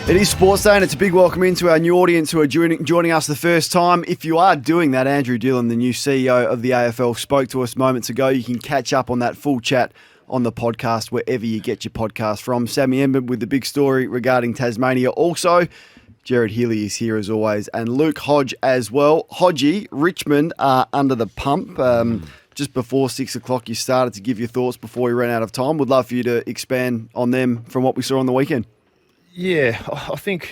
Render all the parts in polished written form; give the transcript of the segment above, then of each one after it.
It is Sportsday, and it's a big welcome into our new audience who are joining us the first time. If you are doing that, Andrew Dillon, the new CEO of the AFL, spoke to us moments ago. You can catch up on that full chat on the podcast wherever you get your podcast from. Sammy Edmund with the big story regarding Tasmania. Also, Gerard Healy is here as always, and Luke Hodge as well. Hodgie, Richmond are under the pump. Just before 6 o'clock, you started to give your thoughts before we ran out of time. Would love for you to expand on them from what we saw on the weekend. Yeah, I think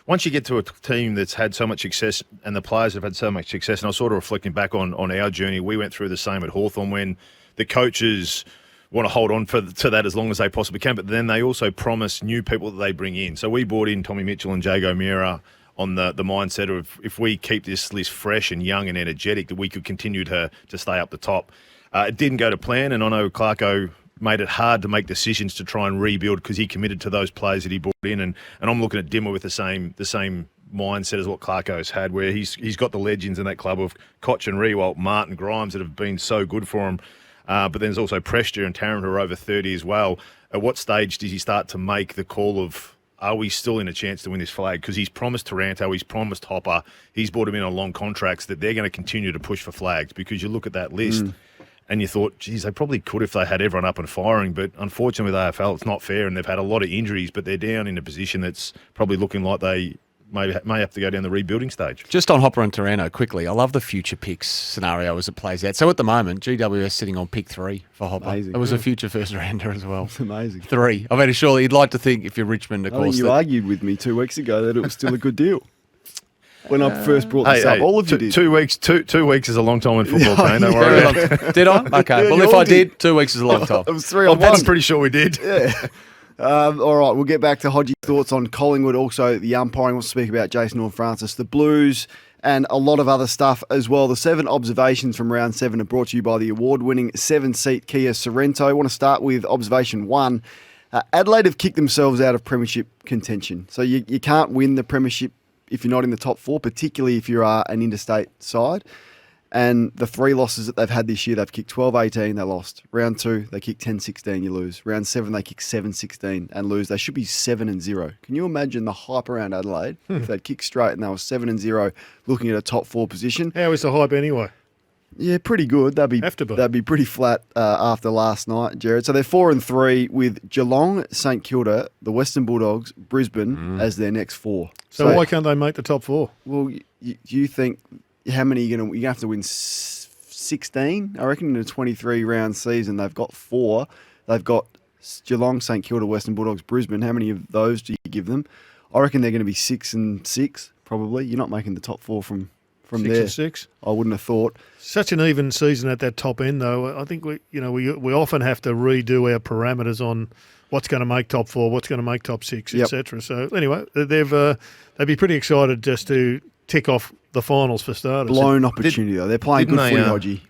once you get to a team that's had so much success and the players have had so much success, and I was sort of reflecting back on our journey, we went through the same at Hawthorn when the coaches want to hold on to that as long as they possibly can, but then they also promise new people that they bring in. So we brought in Tommy Mitchell and Jago Mira on the mindset of if we keep this list fresh and young and energetic, that we could continue to stay up the top. It didn't go to plan, and I know Clarko made it hard to make decisions to try and rebuild because he committed to those players that he brought in, and I'm looking at Dimmer with the same mindset as what Clarko's had, where he's got the legends in that club of Koch and Rewalt, Martin, Grimes that have been so good for him, but then there's also Prestia and Tarrant who are over 30 as well. At what stage does he start to make the call of, are we still in a chance to win this flag? Because he's promised Taranto, he's promised Hopper, he's brought him in on long contracts, that they're going to continue to push for flags, because you look at that list and you thought, geez, they probably could if they had everyone up and firing. But unfortunately with AFL, it's not fair, and they've had a lot of injuries, but they're down in a position that's probably looking like they may have to go down the rebuilding stage. Just on Hopper and Taranto quickly, I love the future picks scenario as it plays out. So at the moment, GWS sitting on pick 3 for Hopper. Amazing. It was a future first rounder as well. It's amazing. 3. I mean, surely you'd like to think if you're Richmond, of course. I think you argued with me 2 weeks ago that it was still a good deal. When I first brought this up, all of you did. 2 weeks. 2 weeks is a long time in football, Kane. Don't worry about it. Did I? Okay. Well, if I did, 2 weeks is a long time. It was 3 on 1. I'm pretty sure we did. Yeah. All right, we'll get back to Hodgie's thoughts on Collingwood. Also, the umpiring. We'll speak about Jason Horne-Francis, the Blues, and a lot of other stuff as well. The 7 observations from round 7 are brought to you by the award-winning 7-seat Kia Sorrento. I want to start with observation 1. Adelaide have kicked themselves out of premiership contention. So you can't win the premiership if you're not in the top 4, particularly if you are an interstate side. And the 3 losses that they've had this year, they've kicked 12-18, they lost. Round 2, they kicked 10-16, you lose. Round 7, they kick 7-16 and lose. They should be 7-0. Can you imagine the hype around Adelaide if they'd kicked straight and they were 7-0 looking at a top 4 position? How is the hype anyway? Yeah, pretty good. They'd be pretty flat after last night, Gerard. So they're 4-3 with Geelong, St Kilda, the Western Bulldogs, Brisbane as their next 4. So why can't they make the top 4? Well, you think how many you're going to have to win? 16, I reckon, in a 23-round season. They've got 4. They've got Geelong, St Kilda, Western Bulldogs, Brisbane. How many of those do you give them? I reckon they're going to be 6-6 probably. You're not making the top 4 from 6 there. 6. I wouldn't have thought. Such an even season at that top end, though. I think we often have to redo our parameters on what's going to make top 4, what's going to make top 6, etc. So anyway, they'd be pretty excited just to tick off the finals for starters. Blown opportunity though. They're playing good footy, Hodgie.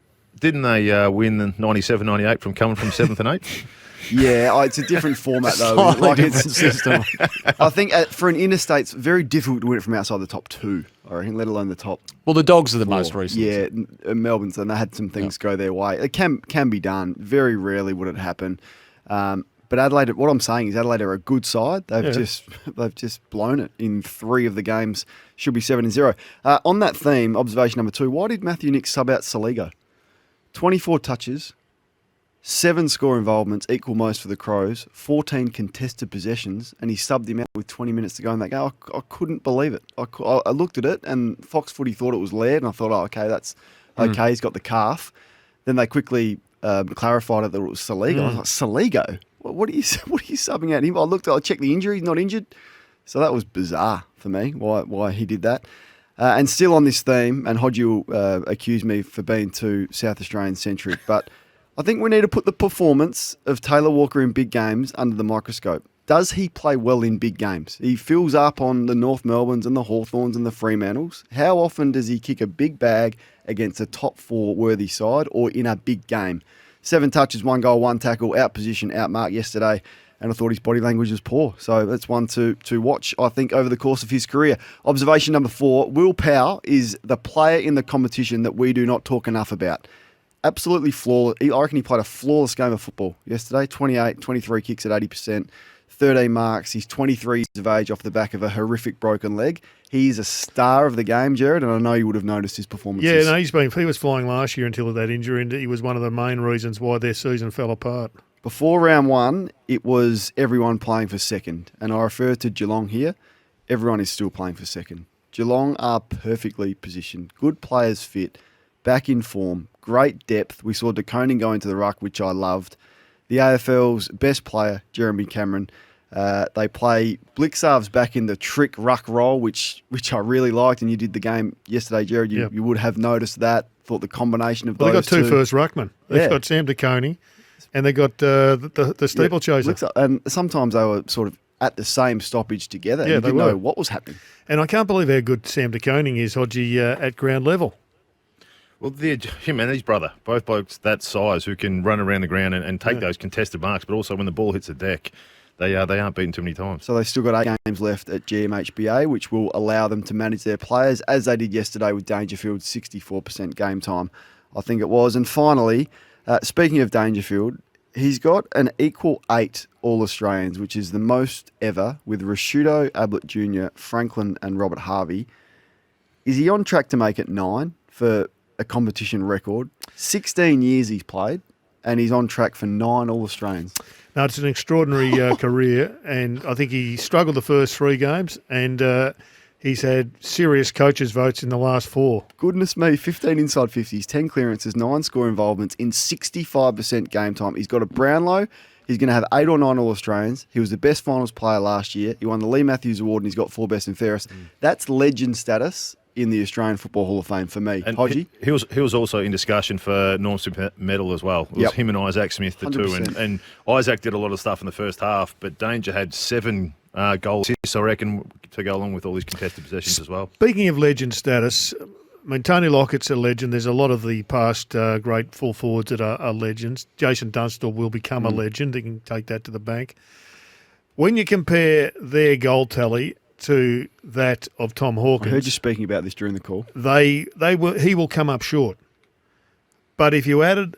Didn't they win the 97-98 from coming from 7th and 8th? Yeah, it's a different format though. It's system. I think for an interstate, it's very difficult to win it from outside the top 2. I reckon, let alone the top. Well, the Dogs are the 4. most recent. Yeah, Melbourne's, and they had some things go their way. It can be done. Very rarely would it happen. But Adelaide, what I'm saying is Adelaide are a good side. They've just blown it in 3 of the games. Should be 7-0. On that theme, observation number 2. Why did Matthew Nicks sub out Saligo? 24 touches. 7 score involvements, equal most for the Crows, 14 contested possessions, and he subbed him out with 20 minutes to go in that game. I couldn't believe it. I looked at it, and Fox Footy thought it was Laird, and I thought, okay, that's okay, he's got the calf. Then they quickly clarified it that it was Saligo. I was like, Saligo? What are you subbing out him? I checked the injury, he's not injured. So that was bizarre for me, why he did that. And still on this theme, and Hodge will accuse me for being too South Australian centric, but I think we need to put the performance of Taylor Walker in big games under the microscope. Does he play well in big games? He fills up on the North Melbournes and the Hawthorns and the Fremantles. How often does he kick a big bag against a top 4 worthy side or in a big game? 7 touches, 1 goal, 1 tackle, out position, out mark yesterday, and I thought his body language was poor. So that's one to watch, I think, over the course of his career. Observation number 4, Will Powell is the player in the competition that we do not talk enough about. Absolutely flawless. I reckon he played a flawless game of football yesterday. 23 kicks at 80%, 13 marks. He's 23 years of age off the back of a horrific broken leg. He's a star of the game, Gerard, and I know you would have noticed his performances. Yeah, no, he was flying last year until that injury, and he was one of the main reasons why their season fell apart. Before round one, it was everyone playing for second, and I refer to Geelong here. Everyone is still playing for second. Geelong are perfectly positioned, good players fit, back in form, great depth. We saw De Koning go into the ruck, which I loved. The AFL's best player, Jeremy Cameron. They play Blixarves back in the trick ruck role, which I really liked, and you did the game yesterday, Gerard. You would have noticed that. Thought the combination of those they got two two. first ruckmen. They've got Sam De Koning, and they got the steeplechaser. And sometimes they were sort of at the same stoppage together. Yeah, you they didn't were. know what was happening. And I can't believe how good Sam De Koning is, Hodgie, at ground level. Well, him and his brother, both blokes that size who can run around the ground and take those contested marks, but also when the ball hits the deck, they aren't beaten too many times. So they've still got 8 games left at GMHBA, which will allow them to manage their players, as they did yesterday with Dangerfield, 64% game time, I think it was. And finally, speaking of Dangerfield, he's got an equal 8 All-Australians, which is the most ever, with Rashudo, Ablett Jr., Franklin and Robert Harvey. Is he on track to make it 9 for a competition record? 16 years he's played, and he's on track for 9 All-Australians. No, it's an extraordinary career, and I think he struggled the first 3 games, and he's had serious coaches' votes in the last 4. Goodness me, 15 inside 50s, 10 clearances, 9 score involvements in 65% game time. He's got a Brownlow. He's going to have 8 or 9 All-Australians. He was the best finals player last year. He won the Lee Matthews Award, and he's got 4 best and fairest. That's legend status in the Australian Football Hall of Fame for me. And Hodgie? he was also in discussion for Norm Smith medal as well. It was him and Isaac Smith, the 100%. two. And Isaac did a lot of stuff in the first half, but Danger had 7 goal assists, I reckon, to go along with all his contested possessions as well. Speaking of legend status, I mean, Tony Lockett's a legend. There's a lot of the past great full forwards that are legends. Jason Dunstall will become a legend. He can take that to the bank. When you compare their goal tally to that of Tom Hawkins, I heard you speaking about this during the call. he will come up short. But if you added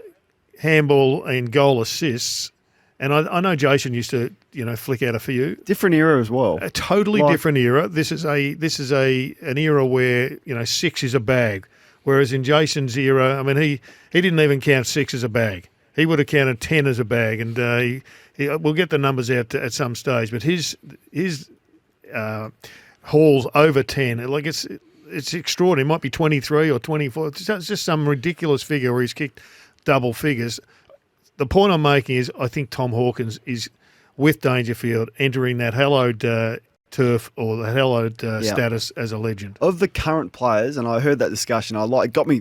handball and goal assists, and I know Jason used to flick out a few. Different era as well. A totally different era. This is an era where 6 is a bag, whereas in Jason's era, I mean he didn't even count 6 as a bag. He would have counted 10 as a bag, and we'll get the numbers out at some stage. But his hauls over 10, like it's extraordinary. It might be 23 or 24. It's just some ridiculous figure where he's kicked double figures. The point I'm making is I think Tom Hawkins is, with Dangerfield, entering that hallowed turf or the hallowed status as a legend. Of the current players, and I heard that discussion, it got me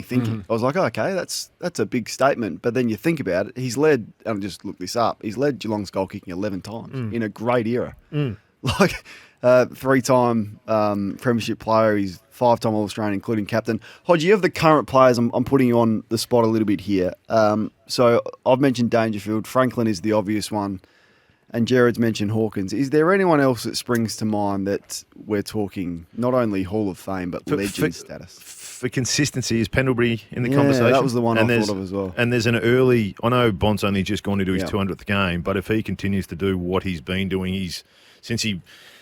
thinking. I was like, okay, that's a big statement. But then you think about it, he's led, and I just looked this up, he's led Geelong's goal kicking 11 times in a great era. Like 3-time premiership player, he's 5-time All-Australian, including captain. Hodgie, of the current players, I'm putting you on the spot a little bit here. So I've mentioned Dangerfield. Franklin is the obvious one. And Gerard's mentioned Hawkins. Is there anyone else that springs to mind that we're talking not only Hall of Fame, but legend status? For consistency, is Pendlebury in the conversation? That was the one I thought of as well. And there's an early... I know Bond's only just gone into his 200th game, but if he continues to do what he's been doing, since he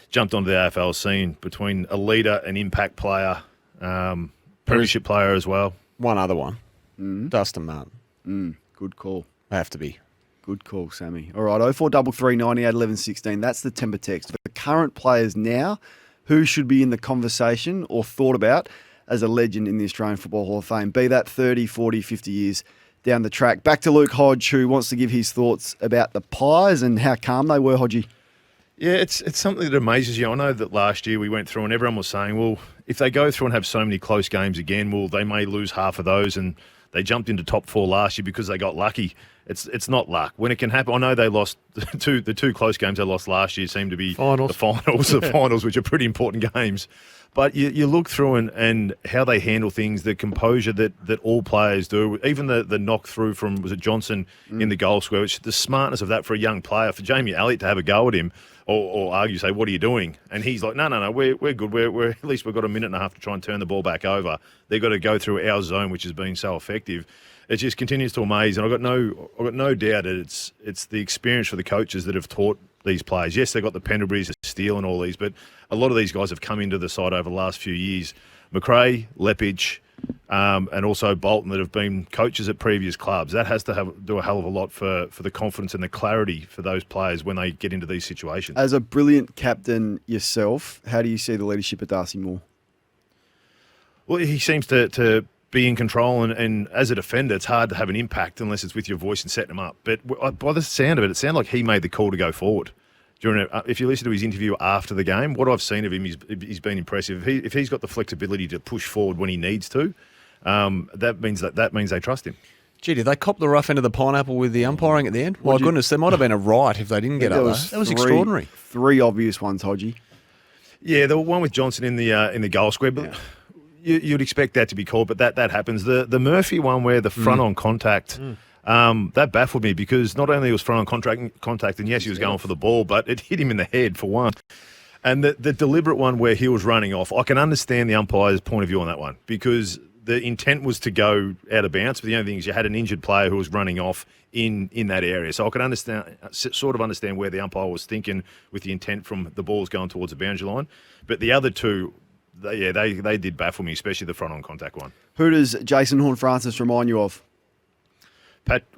jumped onto the AFL scene, between a leader, an impact player, premiership player as well. One other one. Dustin Martin. Good call. Have to be. Good call, Sammy. All right, 0433 98 11 16. That's the Timber text. For the current players now, who should be in the conversation or thought about as a legend in the Australian Football Hall of Fame? Be that 30, 40, 50 years down the track. Back to Luke Hodge, who wants to give his thoughts about the Pies and how calm they were, Hodgie. Yeah, it's something that amazes you. I know that last year we went through and everyone was saying, well, if they go through and have so many close games again, well, they may lose half of those, and they jumped into top 4 last year because they got lucky. It's not luck. When it can happen, I know they lost the two close games they lost last year seemed to be the finals, which are pretty important games. But you look through and how they handle things, the composure that all players do, even the knock through from, was it Johnson in the goal square, which the smartness of that for a young player, for Jamie Elliott to have a go at him or argue, say, what are you doing? And he's like, no, we're good. We're at least we've got a minute and a half to try and turn the ball back over. They've got to go through our zone, which has been so effective. it just continues to amaze. And I've got no doubt that it's the experience for the coaches that have taught these players. Yes, they've got the Pendleburys, Steele and all these, but a lot of these guys have come into the side over the last few years. McRae, Lepage, and also Bolton that have been coaches at previous clubs. That has to do a hell of a lot for the confidence and the clarity for those players when they get into these situations. As a brilliant captain yourself, how do you see the leadership of Darcy Moore? Well, he seems to be in control, and as a defender, it's hard to have an impact unless it's with your voice and setting them up. But by the sound of it, it sounded like he made the call to go forward. If you listen to his interview after the game, what I've seen of him, he's been impressive. If he's got the flexibility to push forward when he needs to, that means they trust him. Gee, did they cop the rough end of the pineapple with the umpiring at the end? My goodness, there might have been a right if they didn't get up there. That was extraordinary. Three obvious ones, Hodgie. Yeah, the one with Johnson in the goal square, but you'd expect that to be called, but that happens. The Murphy one where the front on contact. That baffled me because not only was front on contact, and yes, he was going for the ball, but it hit him in the head for one. And the deliberate one where he was running off, I can understand the umpire's point of view on that one because the intent was to go out of bounds. But the only thing is you had an injured player who was running off in that area. So I can understand where the umpire was thinking with the intent from the balls going towards the boundary line. But the other two, they did baffle me, especially the front on contact one. Who does Jason Horne-Francis remind you of?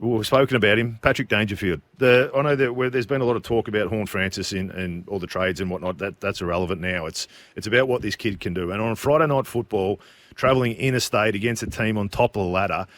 We've spoken about him, Patrick Dangerfield. I know that there's been a lot of talk about Horne-Francis in all the trades and whatnot. That's irrelevant now. It's about what this kid can do. And on Friday night football, travelling interstate against a team on top of the ladder,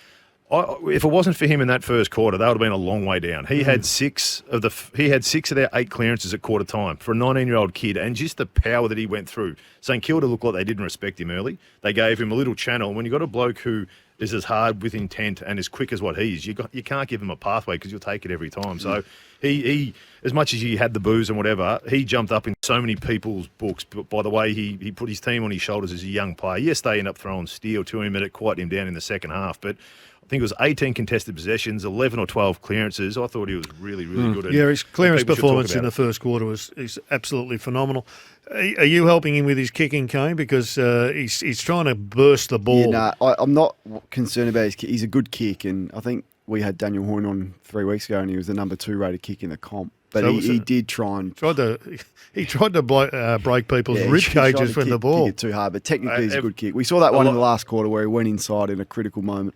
if it wasn't for him in that first quarter, that would have been a long way down. He had six of their 8 clearances at quarter time for a 19-year-old kid, and just the power that he went through. St Kilda looked like they didn't respect him early. They gave him a little channel. And when you've got a bloke who is as hard with intent and as quick as what he is, you can't give him a pathway because you'll take it every time. So he as much as he had the booze and whatever, he jumped up in so many people's books. But by the way, he put his team on his shoulders as a young player. Yes, they end up throwing steel to him and it quieted him down in the second half. But I think it was 18 contested possessions, 11 or 12 clearances. I thought he was really, really good. Yeah, his clearance performance in the first quarter is absolutely phenomenal. Are you helping him with his kicking, Kane? Because he's trying to burst the ball. Yeah, I'm not concerned about his kick. He's a good kick, and I think we had Daniel Horne on 3 weeks ago, and he was the number 2 rated kick in the comp. But so he did try and he tried to break people's rib cages with the ball. Kick it too hard, but technically he's a good kick. We saw that one in the last quarter where he went inside in a critical moment.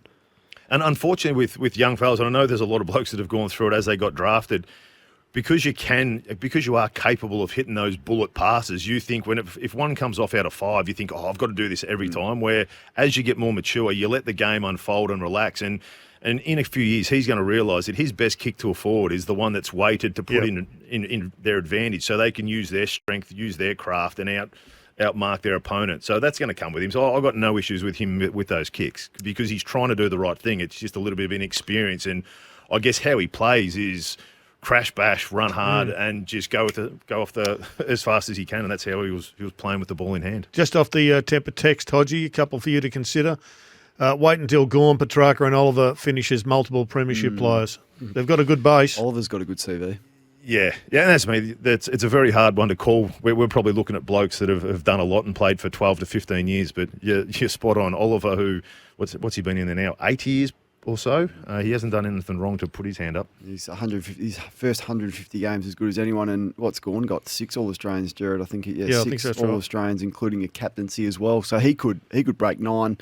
And unfortunately, with young fellas, and I know there's a lot of blokes that have gone through it as they got drafted, because you are capable of hitting those bullet passes. You think if one comes off out of 5, you think, I've got to do this every time. Where as you get more mature, you let the game unfold and relax. And in a few years, he's going to realise that his best kick to a forward is the one that's weighted to put in their advantage, so they can use their strength, use their craft, and outmark their opponent. So that's going to come with him. So I've got no issues with him with those kicks because he's trying to do the right thing. It's just a little bit of inexperience. And I guess how he plays is crash, bash, run hard, and just go off the as fast as he can. And that's how he was playing with the ball in hand. Just off the temper text, Hodgie, a couple for you to consider. Wait until Gorn, Petrarca and Oliver finishes multiple premiership players. They've got a good base. Oliver's got a good CV. Yeah, and that's me. It's a very hard one to call. We're probably looking at blokes that have done a lot and played for 12 to 15 years, but you're spot on. Oliver, who, what's he been in there now? 80 years or so? He hasn't done anything wrong to put his hand up. His first 150 games as good as anyone, and what's Gorn got 6 All-Australians, Gerard. I think 6 All-Australians, including a captaincy as well. So he could break 9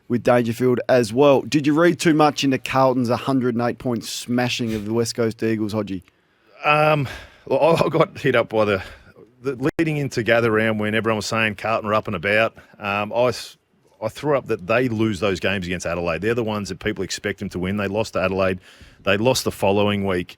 with Dangerfield as well. Did you read too much into Carlton's 108-point smashing of the West Coast Eagles, Hodgie? Well, I got hit up by the leading into gather round when everyone was saying Carlton were up and about. I threw up that they lose those games against Adelaide. They're the ones that people expect them to win. They lost to Adelaide. They lost the following week.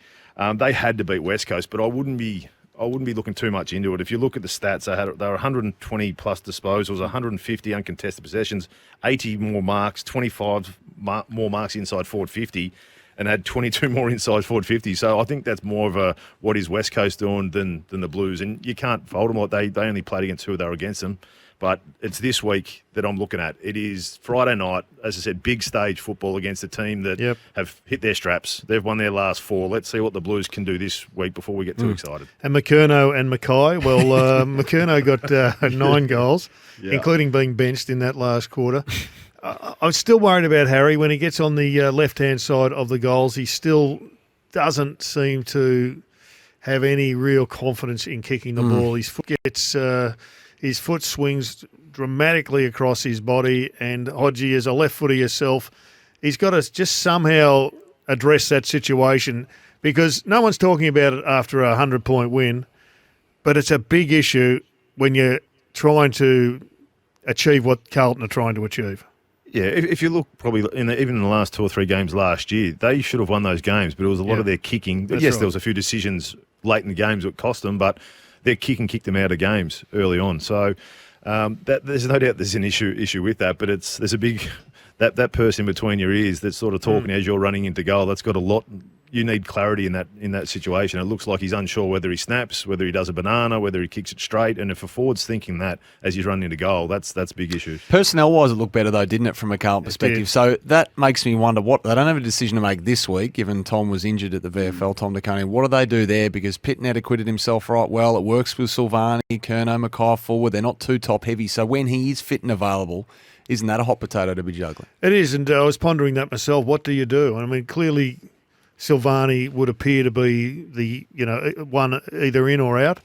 They had to beat West Coast, but I wouldn't be looking too much into it. If you look at the stats, they were 120 plus disposals, 150 uncontested possessions, 80 more marks, 25 more marks inside forward 50. And had 22 more inside forward 50. So I think that's more of a what is West Coast doing than the Blues. And you can't fault them. Like they only played against who they were against them. But it's this week that I'm looking at. It is Friday night, as I said, big stage football against a team that have hit their straps. They've won their last 4. Let's see what the Blues can do this week before we get too excited. And McKernow and Mackay. Well, McKernow got 9 goals, including being benched in that last quarter. I'm still worried about Harry. When he gets on the left-hand side of the goals, he still doesn't seem to have any real confidence in kicking the ball. His foot swings dramatically across his body, and Hodge, as a left footer yourself, he's got to just somehow address that situation, because no one's talking about it after a 100-point win, but it's a big issue when you're trying to achieve what Carlton are trying to achieve. Yeah, if you look probably even in the last 2 or 3 games last year, they should have won those games, but it was a lot of their kicking. That's yes, right. there was a few decisions late in the games that cost them, but their kicking kicked them out of games early on. So there's no doubt there's an issue with that, but there's a big that person between your ears that's sort of talking as you're running into goal. That's got a lot. You need clarity in that situation. It looks like he's unsure whether he snaps, whether he does a banana, whether he kicks it straight. And if a forward's thinking that as he's running into goal, that's big issue. Personnel-wise, it looked better though, didn't it, from a Carlton perspective? So that makes me wonder what they don't have a decision to make this week, given Tom was injured at the VFL. Tom DeConey. What do they do there? Because Pitnet acquitted himself right well. It works with Silvani, Curnow, Mackay forward. They're not too top heavy. So when he is fit and available, isn't that a hot potato to be juggling? It is, and I was pondering that myself. What do you do? I mean, clearly Silvani would appear to be the one either in or out.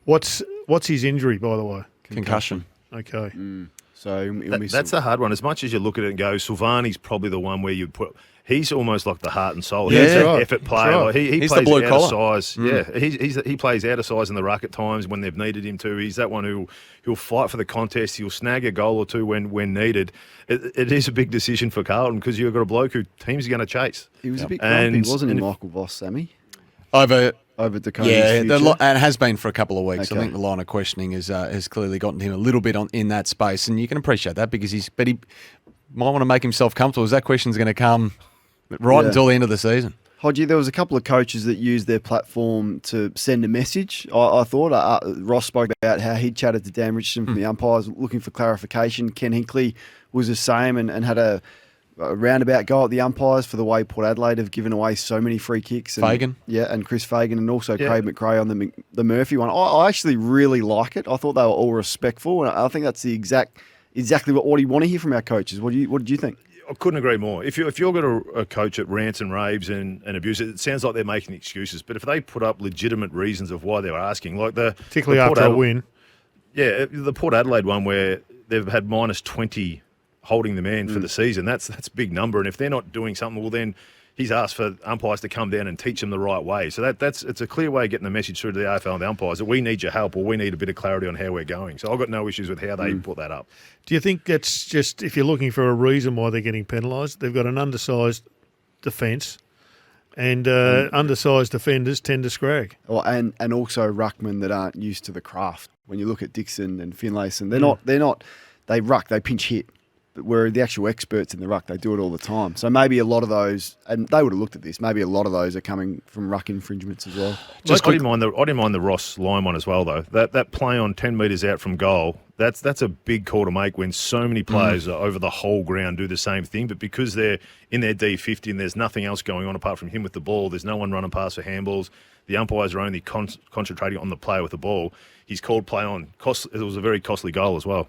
What's his injury, by the way? Concussion. Okay. So That's the hard one. As much as you look at it and go, Silvani's probably the one where you'd put. He's almost like the heart and soul. Yeah, He's that's an right. effort player. That's right. Like he He's plays the blue out collar. of size. Yeah, he plays out of size in the ruck at times when they've needed him to. He's that one who'll fight for the contest. He'll snag a goal or two when needed. It is a big decision for Carlton because you've got a bloke who teams are going to chase. he was a bit grumpy, wasn't he, Michael Voss, Sammy? Over DeConey's future? and has been for a couple of weeks. Okay. I think the line of questioning has clearly gotten him a little bit in that space, and you can appreciate that because he might want to make himself comfortable. As that question's going to come right until the end of the season. Hodgie, there was a couple of coaches that used their platform to send a message. I thought Ross spoke about how he chatted to Dan Richardson from the umpires looking for clarification. Ken Hinkley was the same and had a roundabout go at the umpires for the way Port Adelaide have given away so many free kicks. And, Fagan. Yeah, and Chris Fagan and also Craig McRae on the Murphy one. I actually really like it. I thought they were all respectful, and I think that's the exactly what you want to hear from our coaches. What did you think? I couldn't agree more. If you've got a coach that rants and raves and abuses, it sounds like they're making excuses. But if they put up legitimate reasons of why they were asking, like Particularly after a win. Yeah, the Port Adelaide one where they've had minus 20 holding the man for the season, that's a big number. And if they're not doing something, well then he's asked for umpires to come down and teach them the right way. So it's a clear way of getting the message through to the AFL and the umpires that we need your help or we need a bit of clarity on how we're going. So I've got no issues with how they put that up. Do you think that's just, if you're looking for a reason why they're getting penalised, they've got an undersized defence and undersized defenders tend to scrag? Well, and also ruckmen that aren't used to the craft. When you look at Dixon and Finlayson, they ruck, they pinch hit. But where the actual experts in the ruck, they do it all the time. So maybe a lot of those, and they would have looked at this, maybe a lot of those are coming from ruck infringements as well. I didn't mind the Ross line one as well, though. That play on 10 metres out from goal, that's a big call to make when so many players are over the whole ground do the same thing. But because they're in their D50 and there's nothing else going on apart from him with the ball, there's no one running past for handballs, the umpires are only concentrating on the player with the ball. He's called play on. It was a very costly goal as well.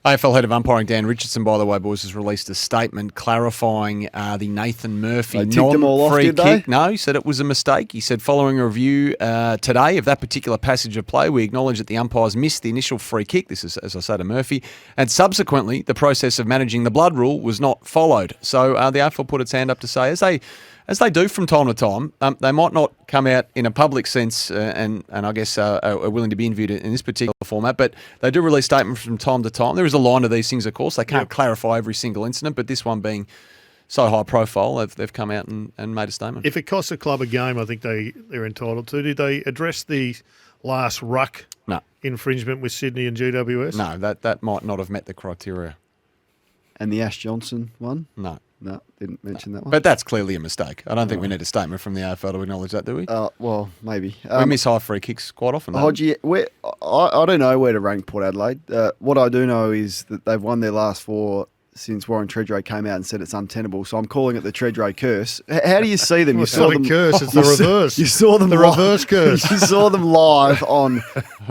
AFL head of umpiring Dan Richardson, by the way, boys, has released a statement clarifying the Nathan Murphy non-free kick. No, he said it was a mistake. He said following a review today of that particular passage of play, we acknowledge that the umpires missed the initial free kick. This is, as I say, to Murphy. And subsequently, the process of managing the blood rule was not followed. So the AFL put its hand up to say, as they do from time to time, they might not come out in a public sense and I guess are willing to be interviewed in this particular format, but they do release statements from time to time. There is a line to these things, of course. They can't clarify every single incident, but this one being so high profile, they've come out and made a statement. If it costs a club a game, I think they're entitled to. Did they address the last ruck infringement with Sydney and GWS? No, that might not have met the criteria. And the Ash Johnson one? No, didn't mention that one. But that's clearly a mistake. I don't think we need a statement from the AFL to acknowledge that, do we? Well, maybe. We miss high free kicks quite often. Hodgie, I don't know where to rank Port Adelaide. What I do know is that they've won their last 4 since Warren Tredrea came out and said it's untenable. So I'm calling it the Tredrea curse. How do you see them? It's not a curse, it's the reverse. You saw them reverse curse. You saw them live on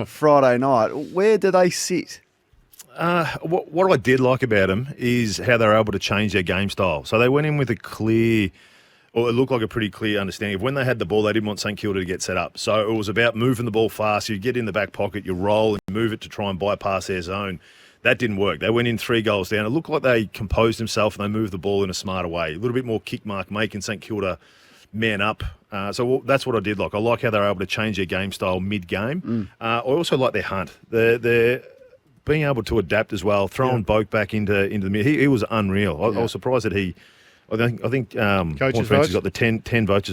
Friday night. Where do they sit? What I did like about them is how they were able to change their game style. So they went in with a clear, or it looked like a pretty clear understanding of when they had the ball, they didn't want St Kilda to get set up. So it was about moving the ball fast. You get in the back pocket, you roll and move it to try and bypass their zone. That didn't work. They went in 3 goals down. It looked like they composed themselves and they moved the ball in a smarter way. A little bit more kick mark, making St Kilda man up. So that's what I did like. I like how they were able to change their game style mid-game. I also like their hunt. They're being able to adapt as well, throwing Boak back into the middle. He was unreal. I was surprised that I think Horne-Francis got the 10 votes.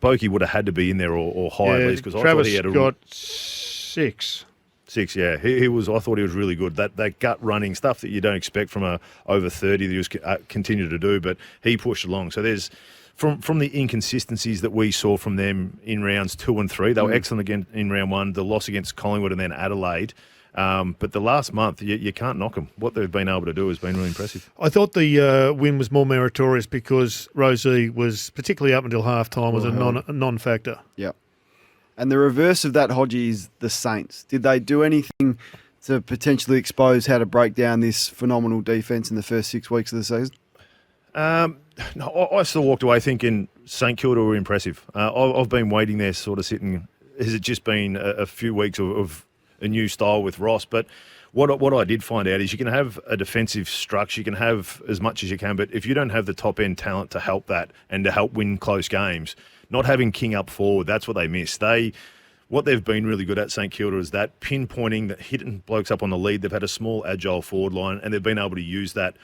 Boakey would have had to be in there or higher at least, because I thought he had got 6. 6, yeah. He was. I thought he was really good. That gut running stuff that you don't expect from a over 30 that he was continued to do, but he pushed along. So there's from the inconsistencies that we saw from them in rounds 2 and 3. They were excellent again in round 1. The loss against Collingwood and then Adelaide. But the last month, you can't knock them. What they've been able to do has been really impressive. I thought the win was more meritorious because Rosie was, particularly up until half-time, was a non-factor. Yeah. And the reverse of that, Hodge, is the Saints. Did they do anything to potentially expose how to break down this phenomenal defence in the first 6 weeks of the season? No, I still walked away thinking St Kilda were impressive. I've been waiting there sort of sitting, has it just been a few weeks of a new style with Ross? But what I did find out is you can have a defensive structure, you can have as much as you can, but if you don't have the top-end talent to help that and to help win close games, not having King up forward, that's what they miss. What they've been really good at, St Kilda, is that pinpointing, that hitting blokes up on the lead. They've had a small, agile forward line, and they've been able to use that.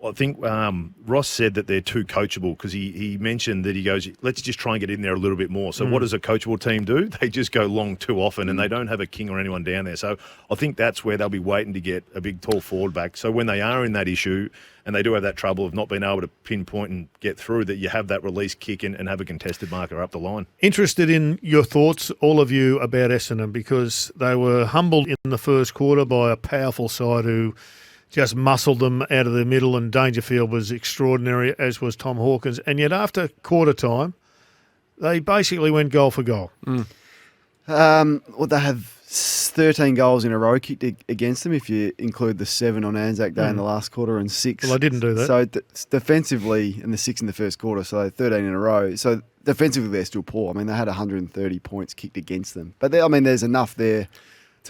I think Ross said that they're too coachable, because he mentioned that he goes, let's just try and get in there a little bit more. So what does a coachable team do? They just go long too often, and they don't have a King or anyone down there. So I think that's where they'll be waiting to get a big, tall forward back. So when they are in that issue, and they do have that trouble of not being able to pinpoint and get through, that you have that release kick and have a contested marker up the line. Interested in your thoughts, all of you, about Essendon, because they were humbled in the first quarter by a powerful side who just muscled them out of the middle, and Dangerfield was extraordinary, as was Tom Hawkins. And yet after quarter time, they basically went goal for goal. Well, they have 13 goals in a row kicked against them, if you include the 7 on Anzac Day in the last quarter and 6. Well, they didn't do that. So defensively, and the 6 in the first quarter, so 13 in a row. So defensively, they're still poor. I mean, they had 130 points kicked against them. But there's enough there.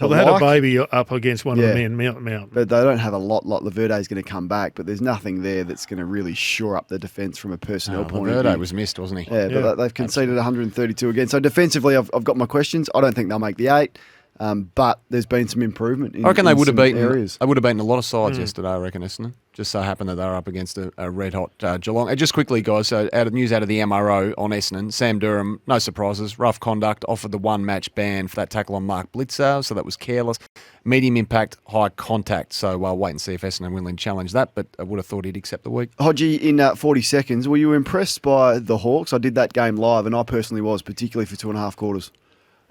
Well, they had a baby up against one of the men, Mountain. But they don't have a lot. Laverde's going to come back, but there's nothing there that's going to really shore up the defence from a personnel point of view. Laverde was missed, wasn't he? Yeah, but they've conceded 132 again. So defensively, I've got my questions. I don't think they'll make the 8. But there's been some improvement in, I reckon they would have beaten areas. They would have beaten a lot of sides yesterday, I reckon, Essendon. Just so happened that they were up against a red-hot Geelong. And just quickly, guys, so news out of the MRO on Essendon. Sam Durham, no surprises, rough conduct, offered the 1-match ban for that tackle on Mark Blitzer, so that was careless. Medium impact, high contact. So we'll wait and see if Essendon will challenge that, but I would have thought he'd accept the week. Hodgie, in 40 seconds, were you impressed by the Hawks? I did that game live, and I personally was, particularly for 2.5 quarters.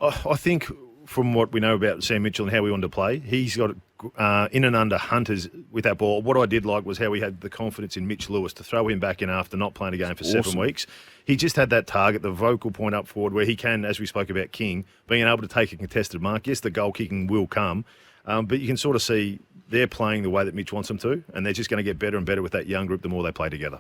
I think from what we know about Sam Mitchell and how we want to play, he's got in and under Hunters with that ball. What I did like was how we had the confidence in Mitch Lewis to throw him back in after not playing a game for 7 weeks. He just had that target, the vocal point up forward, where he can, as we spoke about King, being able to take a contested mark. Yes, the goal kicking will come, but you can sort of see they're playing the way that Mitch wants them to, and they're just going to get better and better with that young group the more they play together.